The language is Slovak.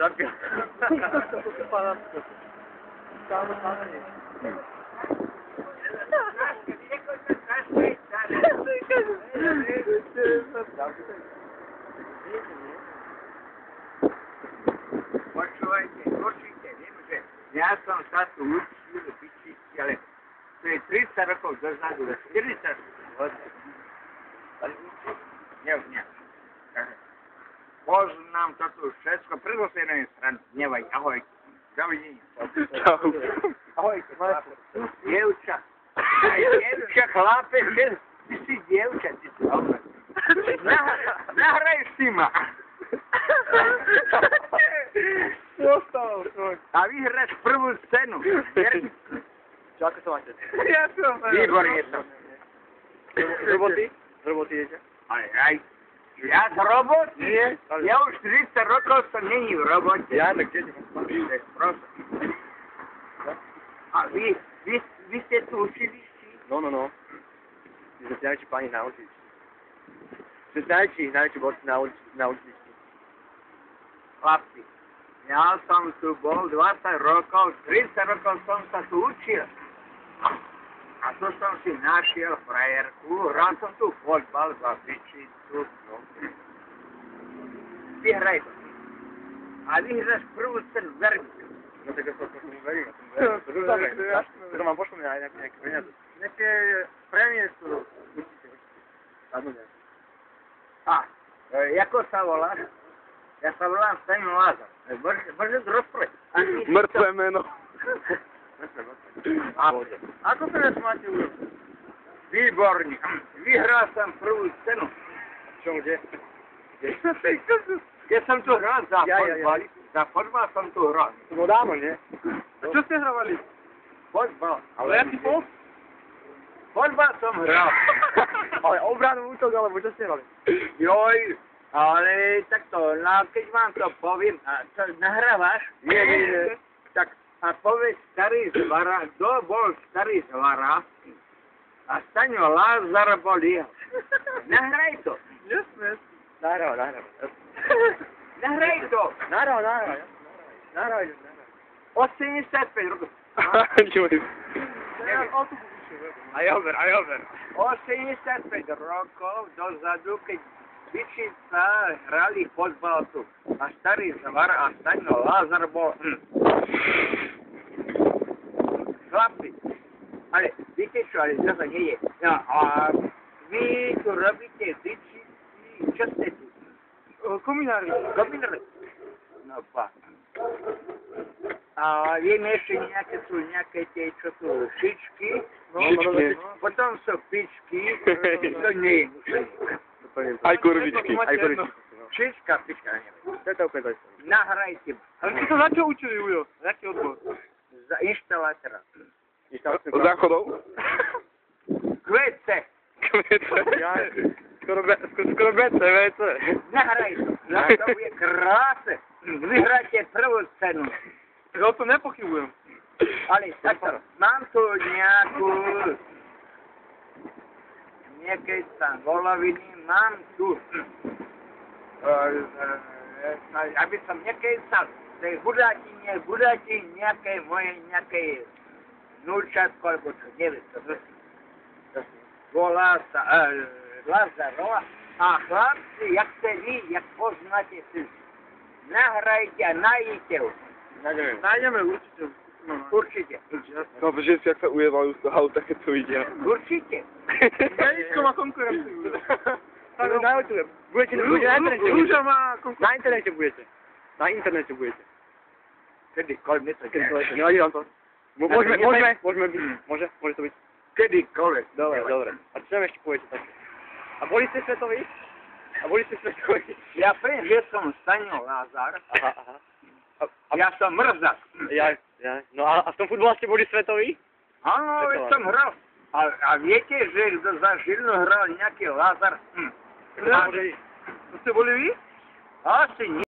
Čapka. Počúvajte, určite, viem, že ja som sa tu učil byčiť, ale to je 30 rokov dozadu, 40 rokov. Nie. Poznám to tu všetko, predoslednej strany. Nevaj, ahoj. Dovidenia. Čau. Ahojte, chlape. Dievča. Dievča, chlape, ty si dievča, ty si dobre. Nahraj si ma. A vyhráš prvú scénu. Čo, ako sa máte? Ja som. Výborne som. Z roboty idete? Aj. Ja z roboty? Nie. Ja už 30 rokov som není v robote. Ja, tak kde? A vy ste tu učilišti? No. My sme si najväčší páni na učilišti. Sme si najväčší borci na učilišti. Chlapci, ja som tu bol 20 rokov, 30 rokov som sa tu učil. A tu som si našiel frajerku, hral som tu fotbal za bičicu. No. Vyhraj to. A vyhráš prvú scénu, verím. No tak ja som verím. To mám pošlo aj nejaké peniaze. Nejaké prémie sú určite. Jako sa voláš? Ja sa volám Staňo Lázar. Môžeš rozprávať. Mŕtve meno. Ako sa nás máte urobiť? Výborne. Vyhral som prvú scénu. Čo, kde? Keď som tu hral za Ja. fotbal, za fotbal som tu hral. To bolo dávno, nie? A čo ste hravali? Fotbal. Ale jaký fot? Fotbal som hral. Ale obranu, útok, alebo čo ste hrali? Joj, ale takto, keď vám to poviem, a čo, nahrávaš? Nie. Tak, a povedz starý zvara, kto bol starý zvara? A Staňo Lázar bol jeho. Nahraj to. Jasné. Nahraj. Nahraj to. Nahraj. 85 rokov. Aj over. 85 rokov dozadu, keď Byčica hrali fotbal tu. A starý zvar a Staňo Lázar bol... Chlapi, ale viete čo, ale to nie je. No, a vy tu robíte Byčici, čo ste tu? Kominári. No pa. A vieme ešte nejaké tie, čo sú šičky. Šičky. Potom sú pičky. To nie je. Aj kurvičky. Šička, pička, neviem. To je to úplne dojsť. Nahrajte. Ale ty to za čo učili, Ujo? Jaký odbor? Za inštalátora. Od záchodov? Kvece. Skoro WC. Nahraj to. To bude krásne. Vyhrajte prvú scénu. Ja o tom nepochybujem. Ale takto, mám tu nejaké tam voloviny, mám tu, aby som nekecal, tej hudáti nejaké vnúčatko, alebo čo, neviem, to volá sa Lazarova. A chlapci, jak poznáte si, nahrajte a nájdete ho. Nájdeme určite. Určite. No, že si, jak sa ujevajú z toho auta, keď to vidia. Určite. Janicko má konkurenciu. Na YouTube. Budete na internete. Rúža má konkurenciu. Na internete budete. Kedykoľvek to je. Nevadí vám to. Môžeme byť. Môže to byť. Kedykoľvek. Dobre. A čo nám ešte poviete také? A boli ste svetoví? Ja prím, že som Staňo Lázar. Aha. Ja som Mrzak. Ja. No a v tom futbole ste boli svetoví? Áno, som hral. A viete, že za Žilinu hral nejaký Lázar? To ste boli vy? Asi nie.